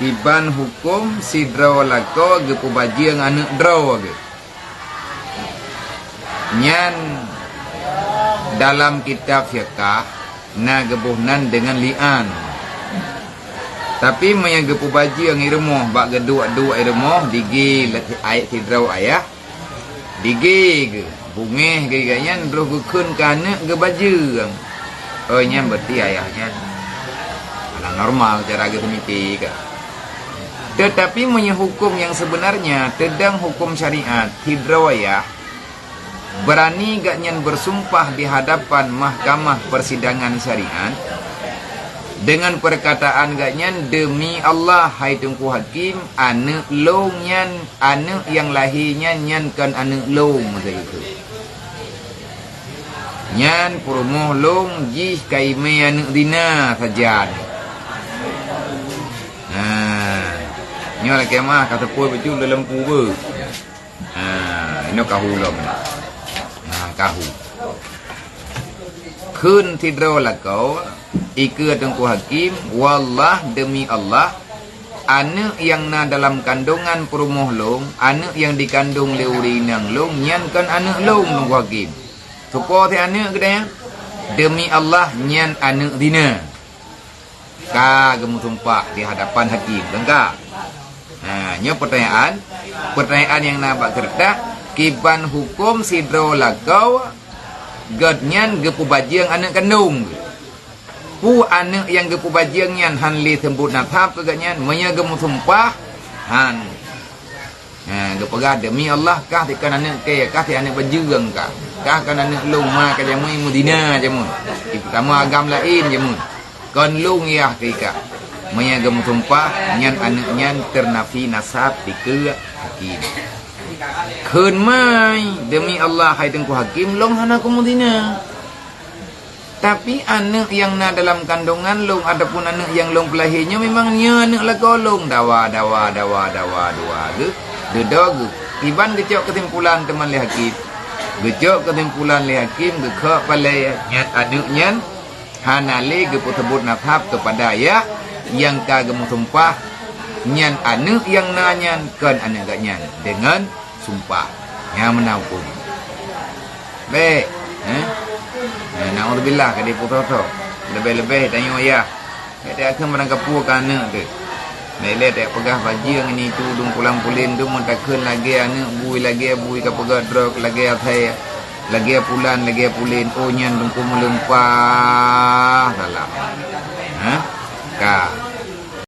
Kiban hukum si draw lako gepu baji yang anak draw ge. Nyan dalam kitab fiqah na gebuhnan dengan li'an. Tapi maya gepu baji yang irmoh bak geduk-duk irmoh digi ayat si draw ayah. Digi ge bungeh ge ganyan draw gekun kana ge baji. Oh nyan berarti ayahnya anak normal cara ge mikir ke. Tetapi punya hukum yang sebenarnya tedang hukum syariat hidrawayah berani gak nyan bersumpah di hadapan mahkamah persidangan syariat dengan perkataan gak nyan demi Allah hai tungku hakim anak long nyan anak yang lahirnya nyan kan anak long macam itu nyan purumuh long jih kaime anak dina saja. Nyo la kemah kata poi baju dalam lempu be. Ino kahu lom. Kahu. Kun tidro la kau ikut tengku hakim wallah demi Allah anak yang na dalam kandungan perumuh long anak yang dikandung leurinang long nyan kan anak long tengku hakim. Supo te anak kedaya demi Allah nyan anak dina. Ka gemu sumpah di hadapan hakim lengkap. Nyo pertanyaan yang nabak kertas kiban hukum sidro lakau godnyan gepu bajing anak kandung pu anak yang gepu bajing nyan hanli tembut nathap keganyan menya gemu sumpah han gepega demi Allah kah tikan anak ke kah ti anak bajing kah kan anak lung ma ka jamu mudina jamu pertama agam lain jamu kon lung ya tika menya gemu sumpah nyan anak nyan ternafi nasab dike hakim keun mai demi Allah hai tengku hakim long hana kumudina tapi anak yang na dalam kandungan long adapun anak yang long pelahirnya memang nya anak lakolong dawa dua ge dog iban gecok kesimpulan teman li hakim gecok kesimpulan li hakim ge ke palai nyat anak nyan hanale ge potebut nafhab kepada ayah yang kagem sumpah nyan anak yang nanyan kan anak gak nyan dengan sumpah yang menahukum baik na'udzubillah kadi putoto lebih-lebih tanya ayah kata akan merangkap puak anak tu mele tak pegah baju yang ini tu dung pulang pulin tu mun takun lagi anak bui ka pegah drog lagi athai lagi pulan lagi pulin oh nyan dung melempah dalam ka